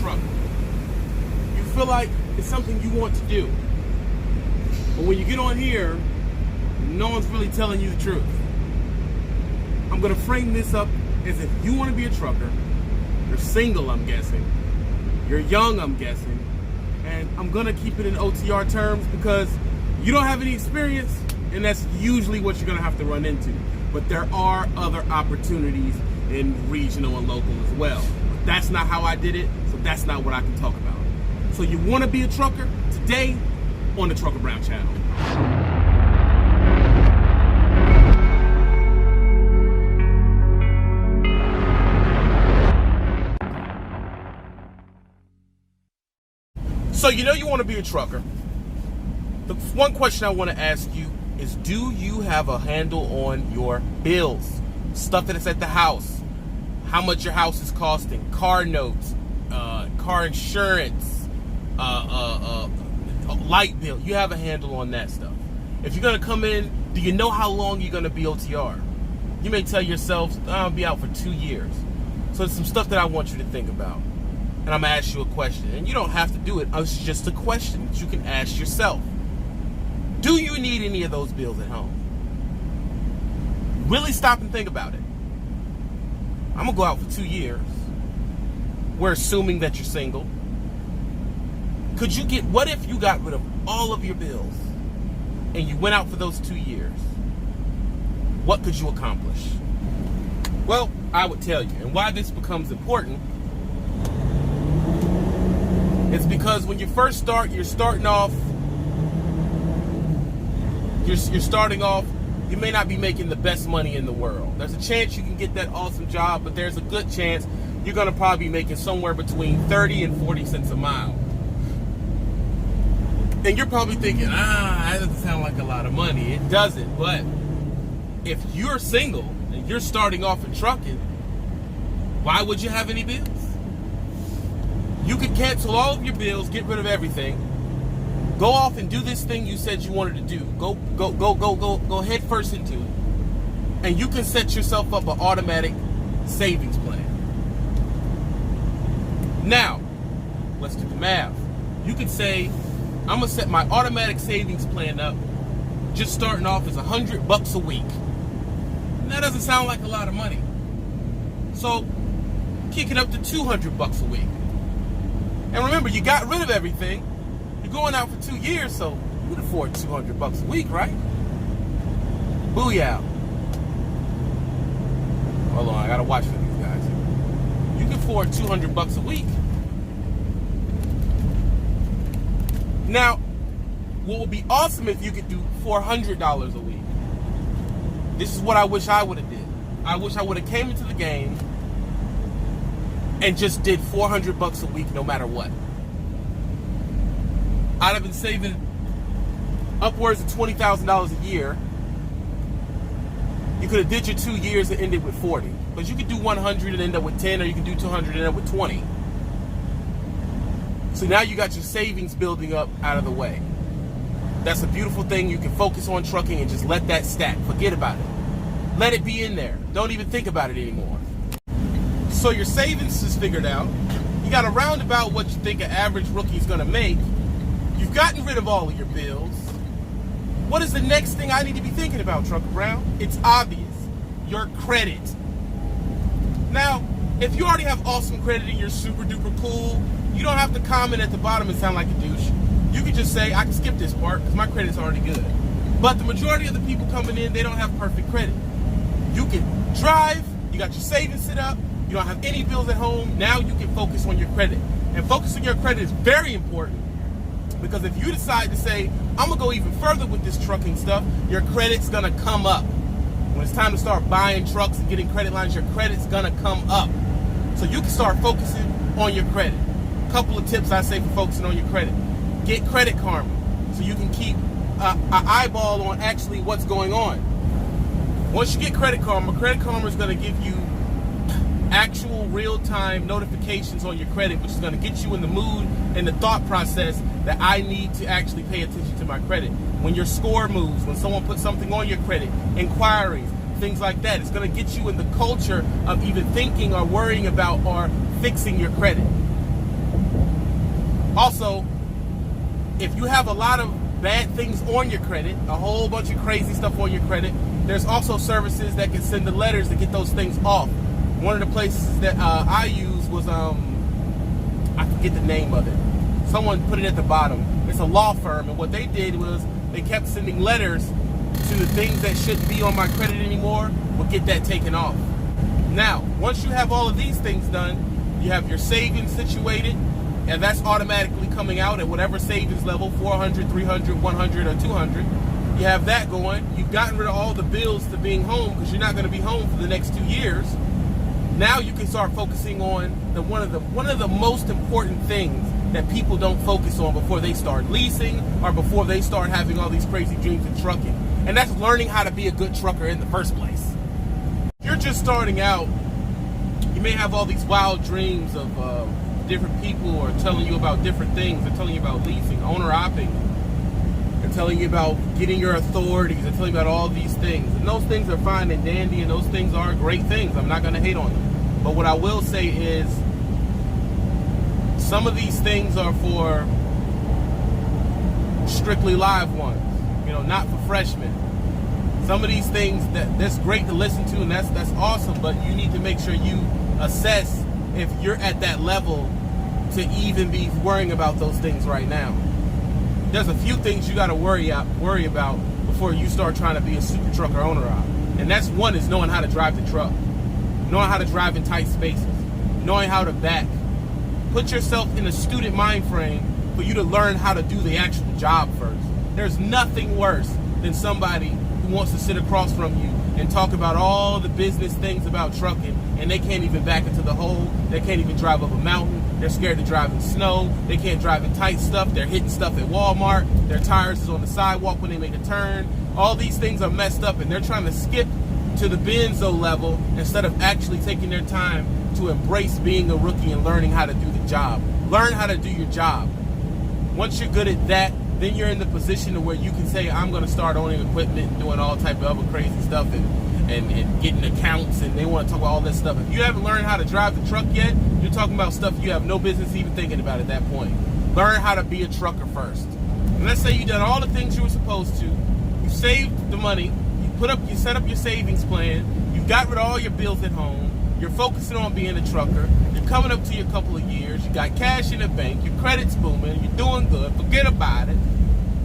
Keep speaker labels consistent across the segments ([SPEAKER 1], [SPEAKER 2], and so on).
[SPEAKER 1] trucker. You feel like it's something you want to do. But when you get on here, no one's really telling you the truth. I'm going to frame this up as if you want to be a trucker. You're single, I'm guessing. You're young, I'm guessing. And I'm going to keep it in OTR terms because you don't have any experience, and that's usually what you're going to have to run into. But there are other opportunities in regional and local as well. But that's not how I did it, so that's not what I can talk about. So you want to be a trucker? Today on the Trucker Brown channel. So you know you want to be a trucker. The one question I want to ask you is, do you have a handle on your bills? Stuff that is at the house. How much your house is costing. Car notes. Car insurance. Light bill. You have a handle on that stuff. If you're going to come in, do you know how long you're going to be OTR? You may tell yourself, I'll be out for 2 years. So there's some stuff that I want you to think about. And I'm going to ask you a question. And you don't have to do it. It's just a question that you can ask yourself. Do you need any of those bills at home? Really stop and think about it. I'm going to go out for 2 years. We're assuming that you're single. What if you got rid of all of your bills and you went out for those 2 years? What could you accomplish? Well, I would tell you. And why this becomes important is because when you first start, you're starting off, you may not be making the best money in the world. There's a chance you can get that awesome job, but there's a good chance you're going to probably be making somewhere between 30 and 40 cents a mile. And you're probably thinking, that doesn't sound like a lot of money. It doesn't, but if you're single and you're starting off in trucking, why would you have any bills? You could cancel all of your bills, get rid of everything, go off and do this thing you said you wanted to do. Go head first into it. And you can set yourself up an automatic savings plan. Now, let's do the math. You could say, I'm gonna set my automatic savings plan up, just starting off as $100 a week. And that doesn't sound like a lot of money. So, kick it up to $200 a week. And remember, you got rid of everything. You're going out for 2 years, so you can afford $200 a week, right? Booyah. Hold on, I gotta watch for these guys. You can afford $200 a week. Now, what would be awesome if you could do $400 a week. This is what I wish I would have did. I wish I would have came into the game and just did $400 a week no matter what. I'd have been saving upwards of $20,000 a year. You could have did your 2 years and ended with 40. But you could do 100 and end up with 10, or you can do 200 and end up with 20. So now you got your savings building up out of the way. That's a beautiful thing. You can focus on trucking and just let that stack. Forget about it. Let it be in there. Don't even think about it anymore. So your savings is figured out. You got a roundabout what you think an average rookie is going to make. You've gotten rid of all of your bills. What is the next thing I need to be thinking about, Trucker Brown? It's obvious. Your credit. Now, if you already have awesome credit and you're super duper cool, you don't have to comment at the bottom and sound like a douche. You can just say, I can skip this part because my credit's already good. But the majority of the people coming in, they don't have perfect credit. You can drive, you got your savings set up, you don't have any bills at home, now you can focus on your credit. And focusing on your credit is very important because if you decide to say, I'm going to go even further with this trucking stuff, your credit's going to come up. When it's time to start buying trucks and getting credit lines, your credit's going to come up. So you can start focusing on your credit. A couple of tips I say for focusing on your credit. Get Credit Karma so you can keep an eyeball on actually what's going on. Once you get Credit Karma is going to give you actual real-time notifications on your credit, which is going to get you in the mood and the thought process that I need to actually pay attention to my credit. When your score moves, when someone puts something on your credit, inquiries, things like that, it's going to get you in the culture of even thinking or worrying about or fixing your credit. Also, if you have a lot of bad things on your credit, a whole bunch of crazy stuff on your credit, there's also services that can send the letters to get those things off. One of the places that I use was, I forget the name of it. Someone put it at the bottom. It's a law firm, and what they did was they kept sending letters to the things that shouldn't be on my credit anymore, will get that taken off. Now, once you have all of these things done, you have your savings situated, and that's automatically coming out at whatever savings level, 400, 300, 100, or 200. You have that going. You've gotten rid of all the bills to being home because you're not going to be home for the next 2 years. Now you can start focusing on one of the most important things that people don't focus on before they start leasing or before they start having all these crazy dreams in trucking. And that's learning how to be a good trucker in the first place. If you're just starting out, you may have all these wild dreams of different people who are telling you about different things. They're telling you about leasing, owner-opping. They're telling you about getting your authorities. They're telling you about all these things. And those things are fine and dandy, and those things are great things. I'm not going to hate on them. But what I will say is some of these things are for strictly live ones, not for freshmen. Some of these things that's great to listen to, and that's awesome, but you need to make sure you assess if you're at that level to even be worrying about those things right now. There's a few things you got to worry about before you start trying to be a super trucker owner-op. And that's one is knowing how to drive the truck, knowing how to drive in tight spaces, knowing how to back. Put yourself in a student mind frame for you to learn how to do the actual job first. There's nothing worse than somebody who wants to sit across from you and talk about all the business things about trucking, and they can't even back into the hole. They can't even drive up a mountain. They're scared to drive in snow. They can't drive in tight stuff. They're hitting stuff at Walmart. Their tires is on the sidewalk when they make a turn. All these things are messed up, and they're trying to skip to the benzo level instead of actually taking their time to embrace being a rookie and learning how to do the job. Learn how to do your job. Once you're good at that, then you're in the position to where you can say, I'm going to start owning equipment and doing all type of other crazy stuff and getting accounts, and they want to talk about all this stuff. If you haven't learned how to drive the truck yet, you're talking about stuff you have no business even thinking about at that point. Learn how to be a trucker first. And let's say you've done all the things you were supposed to. You saved the money. You set up your savings plan. You've got rid of all your bills at home. You're focusing on being a trucker. You're coming up to your couple of years. You got cash in the bank. Your credit's booming. You're doing good. Forget about it.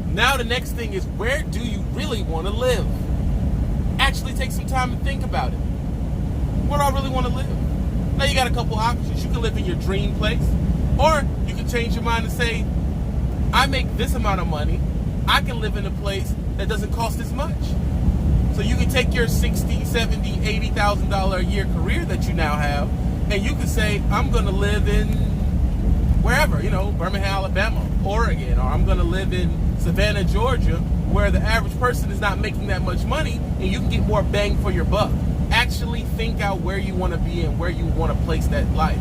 [SPEAKER 1] Now the next thing is, where do you really want to live? Actually take some time and think about it. Where do I really want to live? Now you got a couple options. You can live in your dream place, or you can change your mind and say, I make this amount of money. I can live in a place that doesn't cost as much. So you can take your $60,000, $70,000, $80,000 a year career that you now have, and you can say, I'm going to live in wherever, Birmingham, Alabama, Oregon, or I'm going to live in Savannah, Georgia, where the average person is not making that much money, and you can get more bang for your buck. Actually think out where you want to be and where you want to place that life.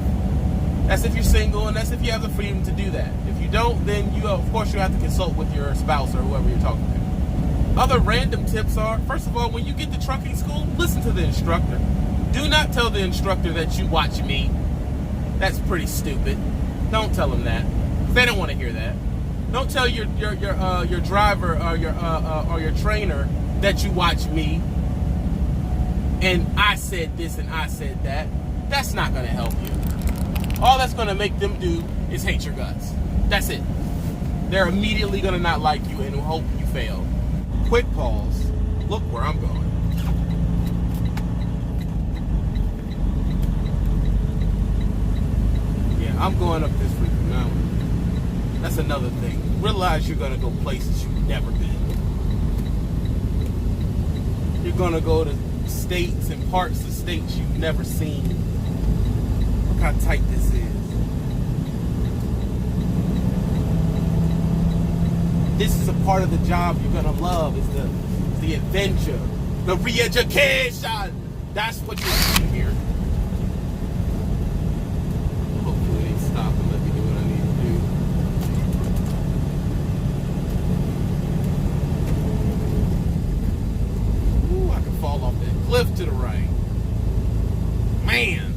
[SPEAKER 1] That's if you're single, and that's if you have the freedom to do that. If you don't, then of course you have to consult with your spouse or whoever you're talking to. Other random tips are, first of all, when you get to trucking school, listen to the instructor. Do not tell the instructor that you watch me. That's pretty stupid. Don't tell them that. They don't want to hear that. Don't tell your driver or your trainer that you watch me and I said this and I said that. That's not going to help you. All that's going to make them do is hate your guts. That's it. They're immediately going to not like you and hope you fail. Quick pause. Look where I'm going. Yeah, I'm going up this freaking mountain. That's another thing. Realize you're going to go places you've never been. You're going to go to states and parts of states you've never seen. Look how tight this is. This is a part of the job you're gonna love. Is the adventure, the re-education. That's what you're doing here. Hopefully they stop and let me do what I need to do. Ooh, I can fall off that cliff to the right. Man.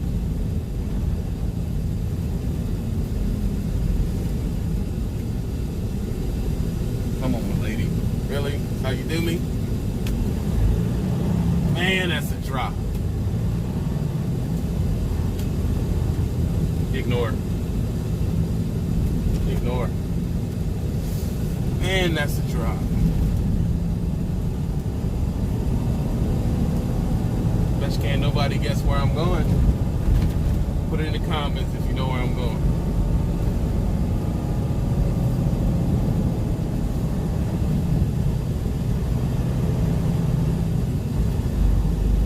[SPEAKER 1] Ignore. Ignore. And that's the drop. Bet you can't nobody guess where I'm going. Put it in the comments if you know where I'm going.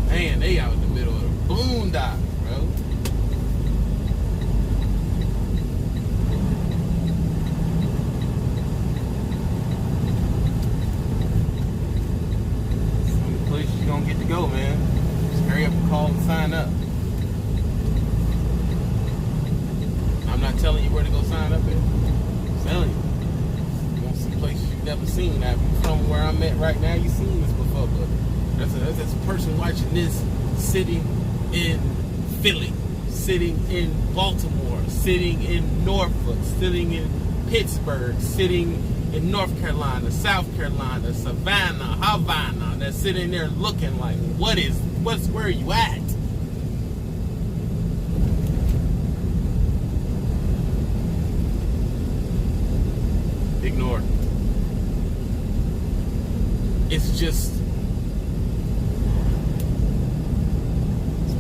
[SPEAKER 1] Man, they out in the middle of the boondocks, bro. Some places you don't get to go, man. Just hurry up and call and sign up. I'm not telling you where to go sign up at. I'm telling you. You want some places you've never seen. Now, if you're from where I'm at right now, you've seen this before, but that's a person watching this sitting in Philly, sitting in Baltimore, sitting in Norfolk, sitting in Pittsburgh, sitting in North Carolina, South Carolina, Savannah, Havana. They're sitting there looking like, where are you at? Ignore. It's just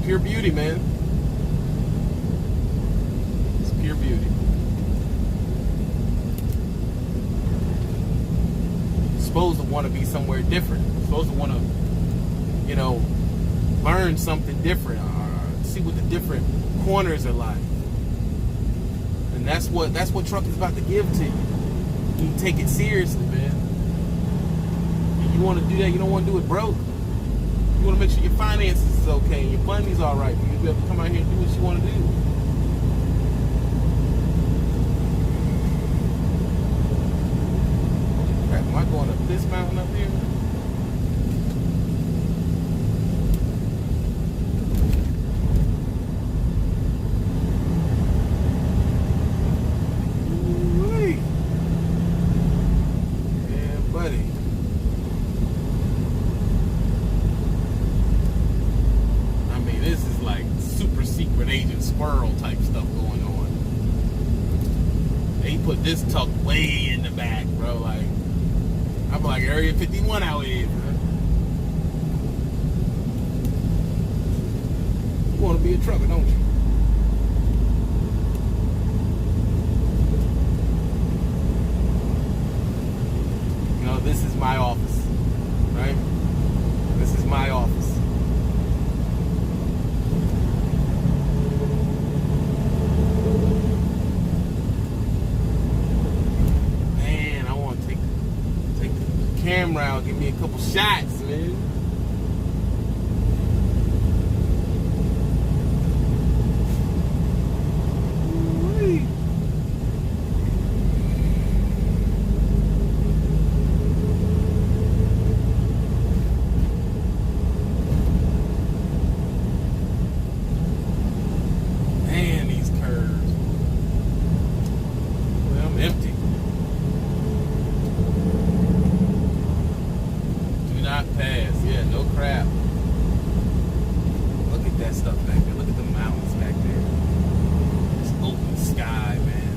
[SPEAKER 1] pure beauty, man. It's pure beauty. You're supposed to want to be somewhere different. You're supposed to want to, learn something different, or see what the different corners are like. And that's what truck is about to give to you. You take it seriously, man. And you want to do that. You don't want to do it broke. You want to make sure your finances is okay and your money's all right for you to be able to come out here and do what you want to do. Crap, am I going up this mountain up here? Ooh-wee. Yeah, buddy. This is like super secret agent squirrel type stuff going on. They put this tuck way in the back, bro. Like, I'm like Area 51 out here, bro. You want to be a trucker, don't you? This is my office, right? This is my office. Camera out, give me a couple shots, man. Ooh-wee. Man, these curves. Well, I'm empty. Pass, yeah, no crap. Look at that stuff back there. Look at the mountains back there. It's open sky, man.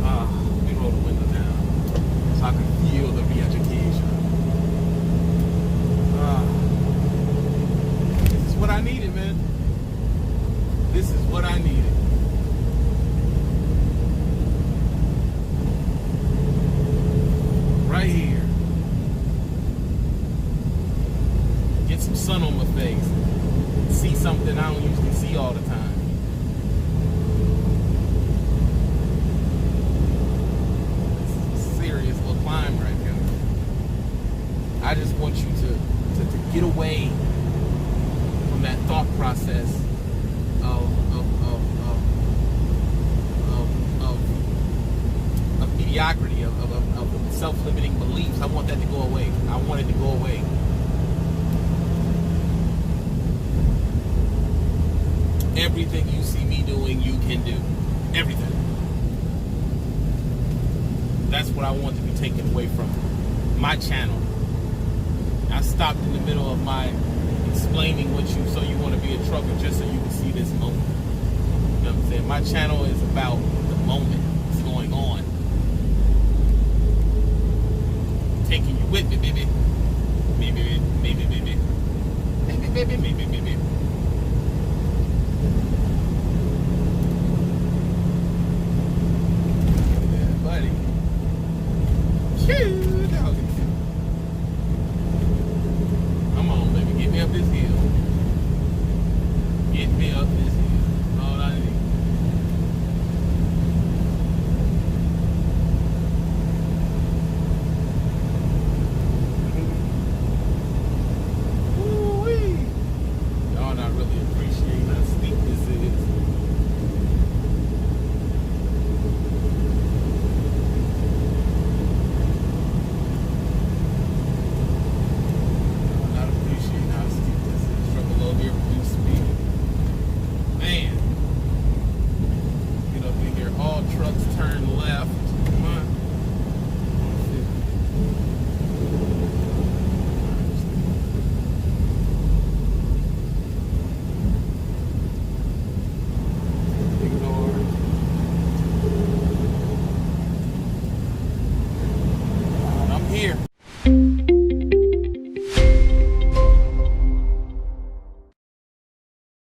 [SPEAKER 1] Let me roll the window down so I can feel the re-education. This is what I needed, man. This is what I needed. Right here. Get some sun on my face. See something I don't usually see all the time. It's a serious little climb right here. I just want you to get away from that thought process of mediocrity, of self-limiting beliefs. I want that to go away. I want it to go away. Everything you see me doing, you can do. Everything. That's what I want to be taken away from my channel. I stopped in the middle of my explaining so you want to be a trucker just so you can see this moment. You know what I'm saying? said, my channel is about the moment. What's going on. Taking you with me, baby. Baby, baby, baby. Baby, baby, baby, baby.